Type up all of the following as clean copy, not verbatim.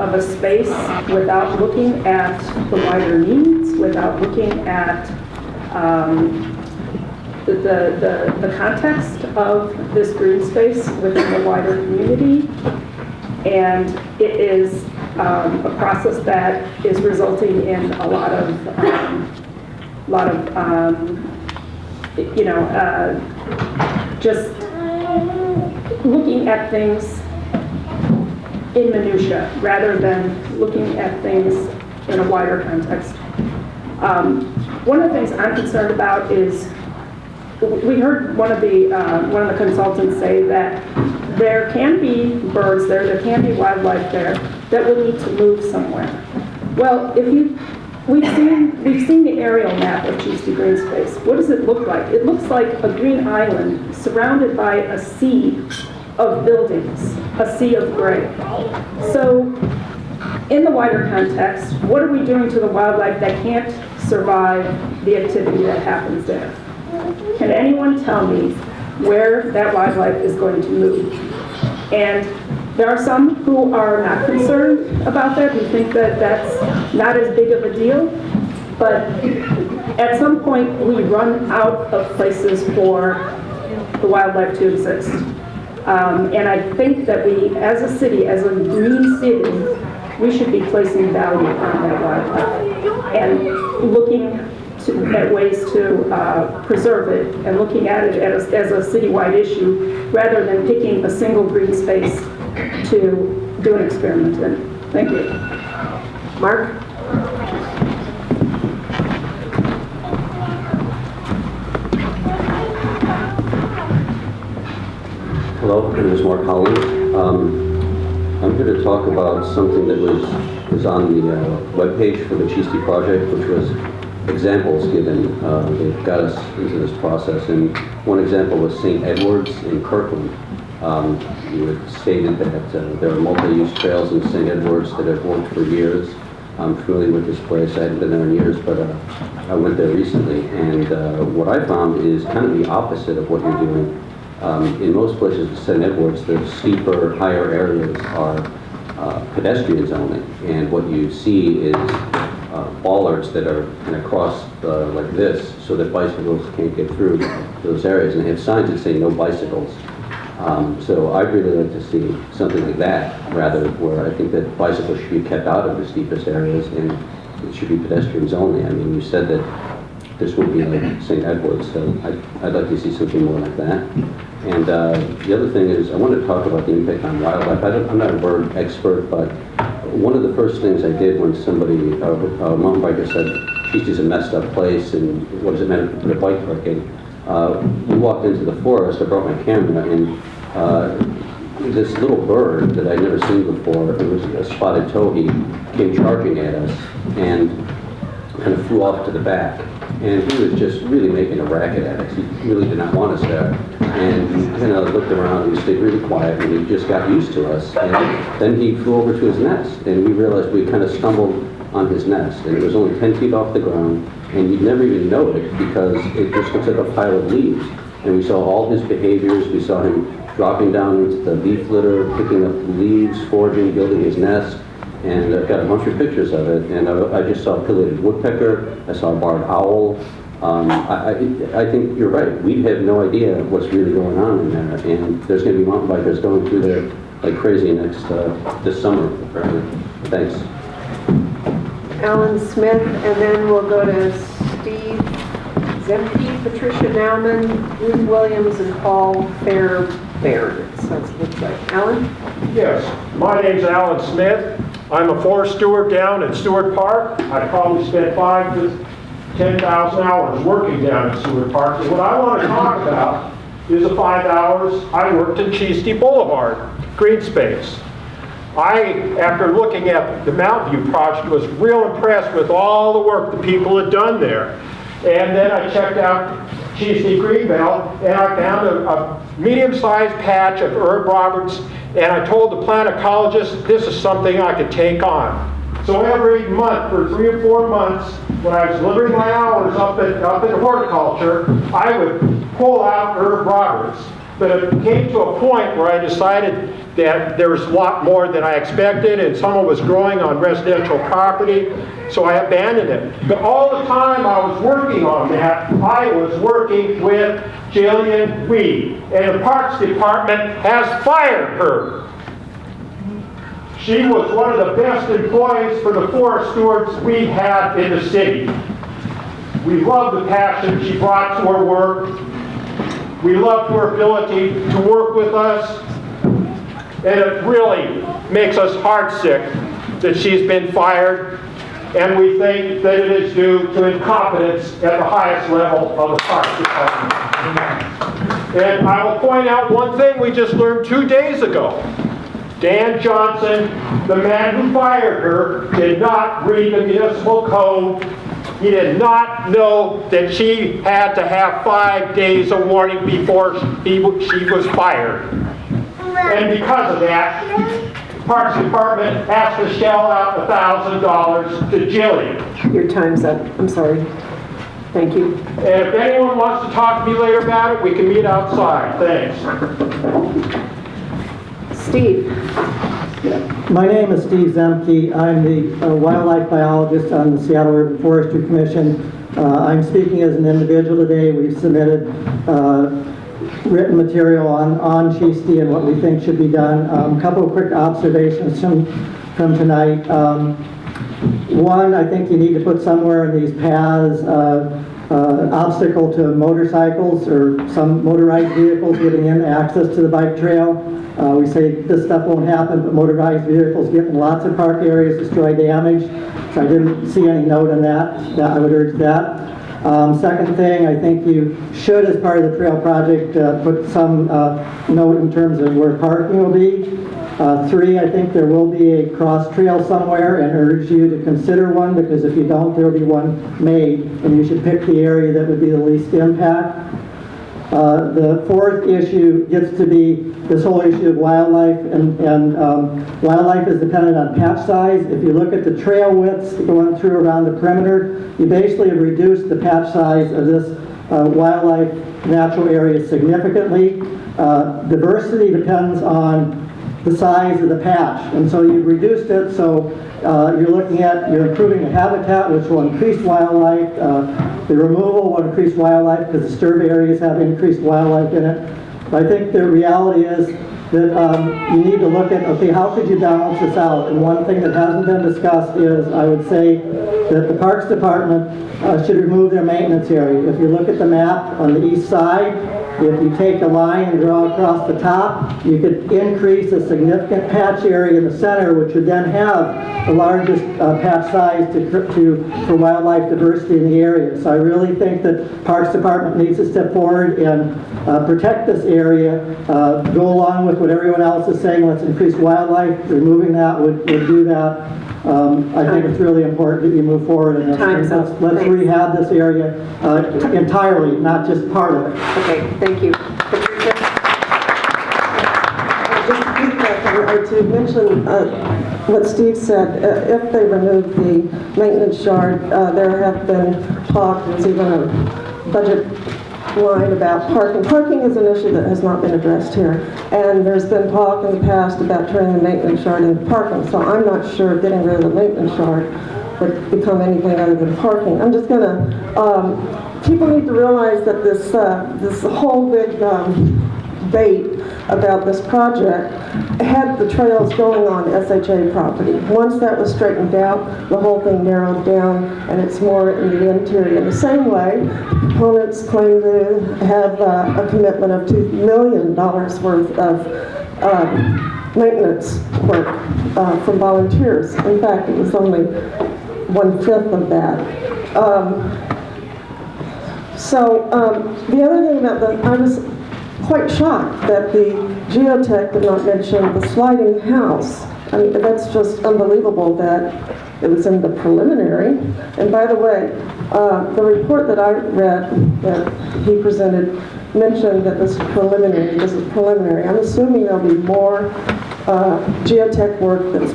of a space without looking at the wider needs, without looking at the context of this green space within the wider community. And it is a process that is resulting in a lot of just looking at things in minutia rather than looking at things in a wider context. One of the things I'm concerned about is we heard one of the consultants say that there can be birds there can be wildlife there that will need to move somewhere. Well, we've seen the aerial map of Cheesty Green Space. What does it look like? It looks like a green island surrounded by a sea of buildings, a sea of gray. So, in the wider context, what are we doing to the wildlife that can't survive the activity that happens there? Can anyone tell me where that wildlife is going to move? And there are some who are not concerned about that, who think that that's not as big of a deal, but at some point we run out of places for the wildlife to exist. And I think that we, as a city, as a green city, we should be placing value on that wildlife and looking at ways to preserve it and looking at it as a citywide issue rather than picking a single green space to do an experiment in. Thank you. Mark? Hello, my name is Mark Holland. I'm here to talk about something that was on the webpage for the Cheesty project, which was examples given that got us into this process. And one example was St. Edward's in Kirkland. You had stated that there are multi-use trails in St. Edward's that have worked for years. I'm familiar with this place. I hadn't been there in years, but I went there recently. And what I found is kind of the opposite of what you're doing. In most places in St. Edward's, the steeper, higher areas are pedestrians only. And what you see is bollards that are kind of crossed like this so that bicycles can't get through those areas. And they have signs that say no bicycles. So I'd really like to see something like that, rather where I think that bicycles should be kept out of the steepest areas and it should be pedestrians only. I mean, you said that this would be like St. Edward's, so I'd like to see something more like that. And the other thing is, I want to talk about the impact on wildlife. I'm not a bird expert, but one of the first things I did when somebody, a mountain biker said, Cheesty's a messed up place, and what does it matter to put a bike park in? We walked into the forest, I brought my camera, and this little bird that I'd never seen before, it was a spotted towhee, came charging at us and kind of flew off to the back. And he was just really making a racket at us. He really did not want us there. And he kind of looked around and he stayed really quiet and he just got used to us. And then he flew over to his nest and we realized we kind of stumbled on his nest. And it was only 10 feet off the ground and you'd never even know it because it just looks like a pile of leaves. And we saw all his behaviors. We saw him dropping down into the leaf litter, picking up leaves, foraging, building his nest. And I've got a bunch of pictures of it, and I just saw a pileated woodpecker, I saw a barred owl. I think you're right, we have no idea what's really going on in there, and there's going to be mountain bikers going through there like crazy this summer, apparently. Thanks. Alan Smith, and then we'll go to Steve Zemke, Patricia Nauman, Ruth Williams, and Paul Fairbairn. So it looks like. Alan? Yes, my name's Alan Smith. I'm a forest steward down at Stewart Park. I probably spent 5,000 to 10,000 hours working down at Stewart Park. And what I want to talk about is the 5 hours I worked in Cheesty Boulevard, green space. After looking at the Mountain View project, was real impressed with all the work the people had done there. And then I checked out Cheesty Greenbelt, and I found a medium-sized patch of herb Roberts, and I told the plant ecologist this is something I could take on. So every month, for 3 or 4 months, when I was delivering my hours up in horticulture, I would pull out herb Roberts. But it came to a point where I decided that there was a lot more than I expected, and some of it was growing on residential property, so I abandoned it. But all the time I was working on that, I was working with Jillian Weed, and the Parks Department has fired her. She was one of the best employees for the forest stewards we had in the city. We loved the passion she brought to her work. We loved her ability to work with us. And it really makes us heartsick that she's been fired. And we think that it is due to incompetence at the highest level of the Parks Department. And I will point out one thing we just learned 2 days ago. Dan Johnson, the man who fired her, did not read the municipal code. He did not know that she had to have 5 days of warning before she was fired. And because of that, Parks Department has to shell out $1,000 to Jillian. Your time's up. I'm sorry. Thank you. And if anyone wants to talk to me later about it, we can meet outside. Thanks. Steve. My name is Steve Zemke. I'm the wildlife biologist on the Seattle Urban Forestry Commission. I'm speaking as an individual today. We've submitted written material on Cheesty and what we think should be done. A couple of quick observations from tonight. One, I think you need to put somewhere in these paths obstacle to motorcycles or some motorized vehicles getting in, access to the bike trail. We say this stuff won't happen, but motorized vehicles get in lots of park areas, destroy damage. So I didn't see any note on that. I would urge that. Second thing, I think you should, as part of the trail project, put some note in terms of where parking will be. 3, I think there will be a cross trail somewhere, and urge you to consider one, because if you don't, there will be one made, and you should pick the area that would be the least impact. The 4th issue gets to be this whole issue of wildlife, and wildlife is dependent on patch size. If you look at the trail widths going through around the perimeter, you basically have reduced the patch size of this wildlife natural area significantly. Diversity depends on the size of the patch, and so you've reduced it, so you're improving the habitat, which will increase wildlife. The removal will increase wildlife because disturbed areas have increased wildlife in it. But I think the reality is that you need to look at, okay, how could you balance this out? And one thing that hasn't been discussed is, I would say, that the Parks Department should remove their maintenance area. If you look at the map on the east side, if you take a line and draw across the top, you could increase a significant patch area in the center, which would then have the largest patch size for wildlife diversity in the area. So I really think that Parks Department needs to step forward and protect this area, go along with what everyone else is saying, let's increase wildlife. Removing that would do that. I think it's really important that you move forward in this. Let's rehab this area entirely, not just part of it. Okay, thank you. Patricia? Just to piggyback or to mention what Steve said, if they remove the maintenance yard, there have been talk, there's even a budget line about parking. Parking is an issue that has not been addressed here, and there's been talk in the past about turning the maintenance yard into parking, so I'm not sure getting rid of the maintenance yard would become anything other than parking. I'm just gonna, people need to realize that this whole big debate about this project had the trails going on SHA property. Once that was straightened out, the whole thing narrowed down, and it's more in the interior. In the same way, opponents claim to have a commitment of $2 million worth of maintenance work from volunteers. In fact, it was only 1/5 of that. The other thing about I was quite shocked that the geotech did not mention the sliding house. I mean, that's just unbelievable that it was in the preliminary. And by the way, the report that I read that he presented mentioned that this is preliminary. I'm assuming there'll be more geotech work that's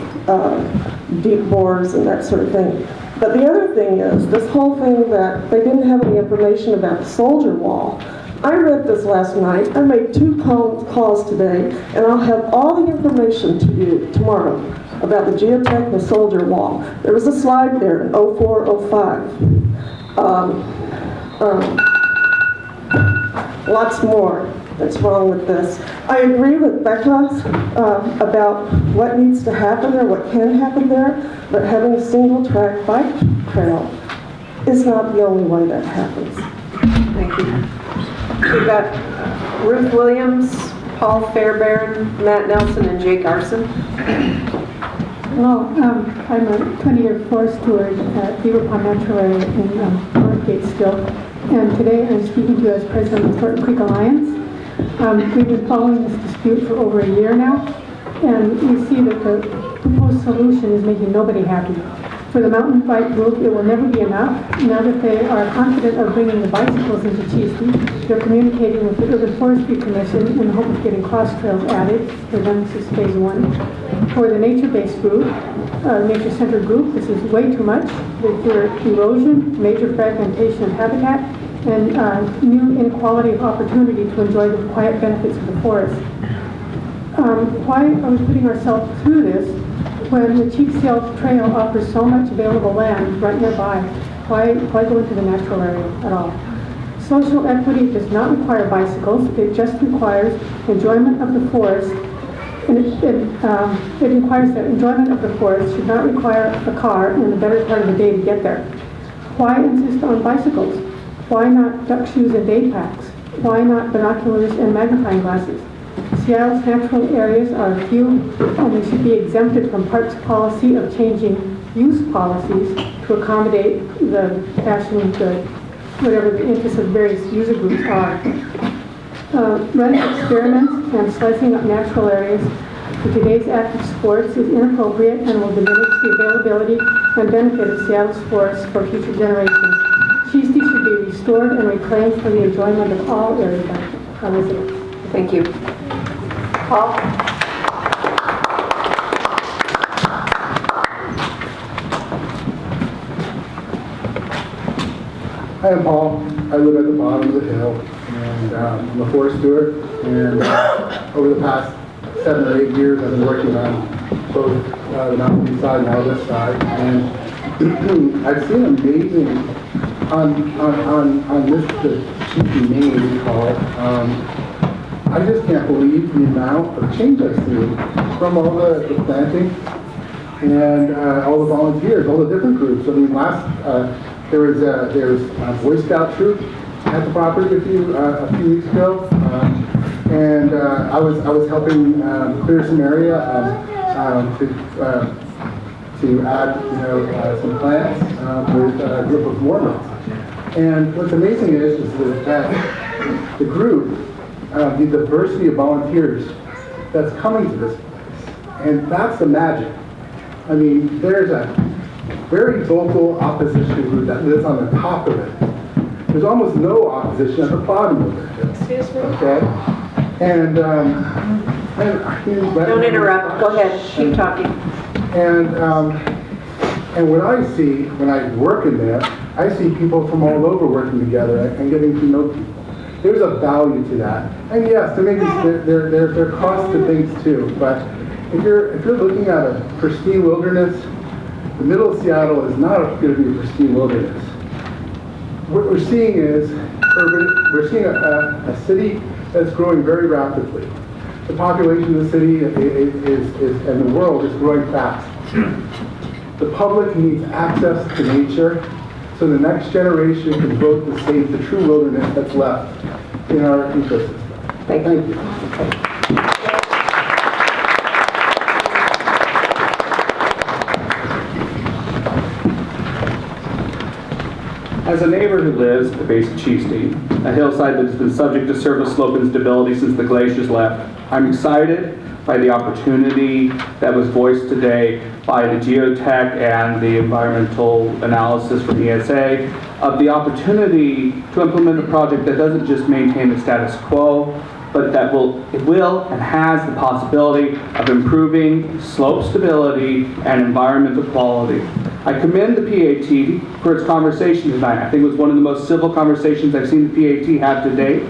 deep bores and that sort of thing. But the other thing is, this whole thing that they didn't have any information about the soldier wall. I read this last night. I made 2 calls today, and I'll have all the information to you tomorrow about the geotech and the soldier wall. There was a slide there in 04, 05. Lots more that's wrong with this. I agree with Becca about what needs to happen there, what can happen there, but having a single-track bike trail is not the only way that happens. Thank you. We've got Ruth Williams, Paul Fairbairn, Matt Nelson, and Jake Arson. Hello, I'm a 20-year forest steward at Beaver Pond Natural Area in Northgate still, and today I'm speaking to you as president of the Thornton Creek Alliance. We've been following this dispute for over a year now, and we see that the proposed solution is making nobody happy. For the mountain bike group, it will never be enough. Now that they are confident of bringing the bicycles into Cheesty, they're communicating with the Urban Forestry Commission in the hope of getting cross trails added. For them, this is phase 1. For the nature-based group, nature-centered group, this is way too much. They fear erosion, major fragmentation of habitat, and new inequality of opportunity to enjoy the quiet benefits of the forest. Why are we putting ourselves through this when the Chief Sealth Trail offers so much available land right nearby? Why go into the natural area at all? Social equity does not require bicycles. It just requires enjoyment of the forest. And it requires that enjoyment of the forest should not require a car in the better part of the day to get there. Why insist on bicycles? Why not duck shoes and day packs? Why not binoculars and magnifying glasses? Seattle's natural areas are few, and they should be exempted from Parks policy of changing use policies to accommodate the passion, whatever the interests of various user groups are. Running experiments and slicing up natural areas for today's active sports is inappropriate and will diminish the availability and benefit of Seattle's forests for future generations. Cheesty should be restored and reclaimed for the enjoyment of all area residents. Thank you. Paul? Hi, I'm Paul. I live at the bottom of the hill, and I'm a forest steward. And over the past 7 or 8 years, I've been working on both the mountain side and now this side. And I've seen amazing on this the Cheesty Main we call it. I just can't believe the amount of change I've seen from all the planting and all the volunteers, all the different groups. I mean, there was a Boy Scout troop at the property a few weeks ago, and I was helping clear some area to add some plants with a group of Mormons. And what's amazing is that the group, the diversity of volunteers that's coming to this place, and that's the magic. I mean, there's a very vocal opposition group that lives on the top of it. There's almost no opposition at the bottom of it. Excuse me? Okay? And Don't interrupt. Go ahead. Keep talking. And what I see when I work in there, I see people from all over working together and getting to know people. There's a value to that. And yes, there are costs to things too. But if you're looking at a pristine wilderness, the middle of Seattle is not going to be a pristine wilderness. What we're seeing is we're seeing a city that's growing very rapidly. The population of the city and the world is growing fast. The public needs access to nature so the next generation can vote to save the true wilderness that's left in our ecosystem. Thank you. As a neighbor who lives at the base of Cheesty, a hillside that has been subject to surface slope instability since the glaciers left, I'm excited by the opportunity that was voiced today by the geotech and the environmental analysis from ESA of the opportunity to implement a project that doesn't just maintain the status quo, but that will and has the possibility of improving slope stability and environmental quality. I commend the PAT for its conversation tonight. I think it was one of the most civil conversations I've seen the PAT have to date.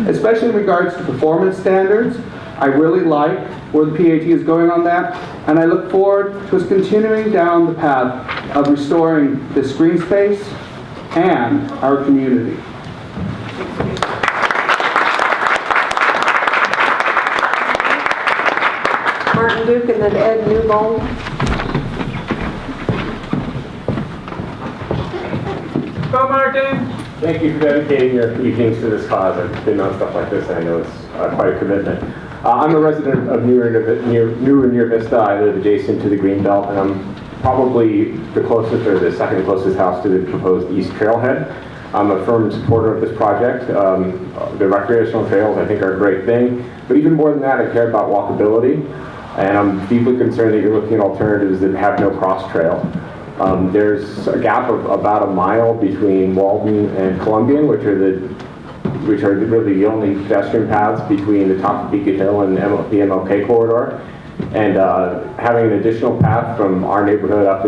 especially in regards to performance standards. I really like where the PAT is going on that, and I look forward to us continuing down the path of restoring this green space and our community. Martin Duke and then Ed Newbold. Go Martin! Thank you for dedicating your evenings to this cause. I've been on stuff like this, and I know it's quite a commitment. I'm a resident of New and Near Vista. I live adjacent to the Greenbelt, and I'm probably the closest or the second closest house to the proposed East Trailhead. I'm a firm supporter of this project. The recreational trails, I think, are a great thing, but even more than that, I care about walkability, and I'm deeply concerned that you're looking at alternatives that have no cross trail. There's a gap of about a mile between Walden and Columbian, which are really the only pedestrian paths between the top of Beacon Hill and the MLK corridor. And having an additional path from our neighborhood up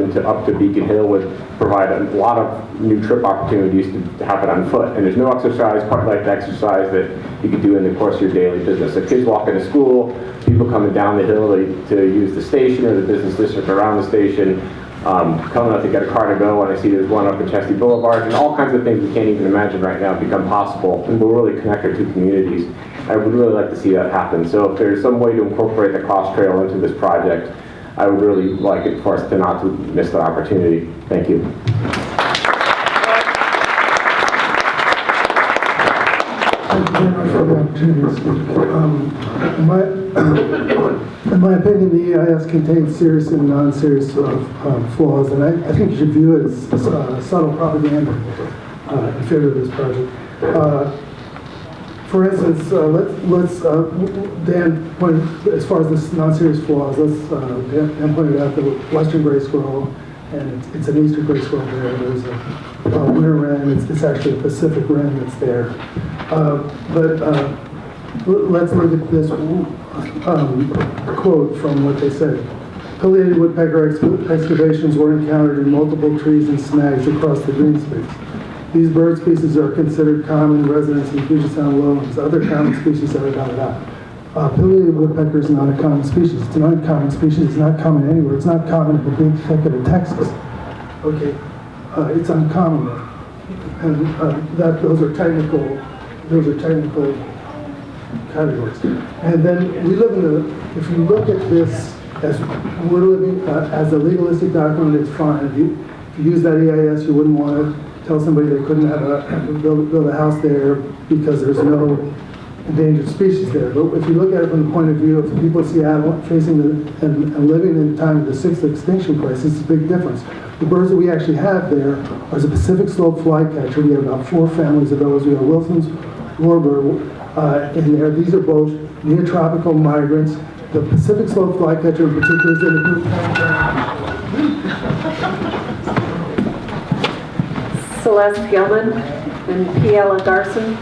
to Beacon Hill would provide a lot of new trip opportunities to happen on foot. And there's no exercise, part-life exercise that you could do in the course of your daily business. So kids walking to school, people coming down the hill to use the station or the business district around the station, coming up to get a car to go, and I see there's one up at Chesty Boulevard, and all kinds of things we can't even imagine right now become possible, and we'll really connect our two communities. I would really like to see that happen. So if there's some way to incorporate the cross trail into this project, I would really like it for us to not to miss that opportunity. Thank you. Thank you very much for the opportunity to speak. In my opinion, the EIS contains serious and non-serious flaws, and I think you should view it as subtle propaganda in favor of this project. For instance, Dan pointed, as far as this non-serious flaws, Dan pointed out the western gray squirrel, and it's an eastern gray squirrel there. There's a winter wren. It's actually a Pacific wren that's there. Let's look at this quote from what they said. Pileated woodpecker excavations were encountered in multiple trees and snags across the green space. These bird species are considered common residents in Puget Sound lowlands. Other common species are Pileated woodpecker is not a common species. It's an uncommon species. It's not common anywhere. It's not common in the big thicket of Texas. Okay, it's uncommon, and those are technical categories. And then we live in if you look at this as we're living as a legalistic document, it's fine. If you use that EIS, you wouldn't want to tell somebody they couldn't build a house there because there's no endangered species there. But if you look at it from the point of view of the people of Seattle facing and living in the time of the sixth extinction crisis, it's a big difference. The birds that we actually have there are the Pacific Slope flycatcher. We have about 4 families of those. We have Wilson's warbird in there. These are both neotropical migrants. The Pacific Slope flycatcher in particular is in the group. Celeste Gilman and Piela Garson.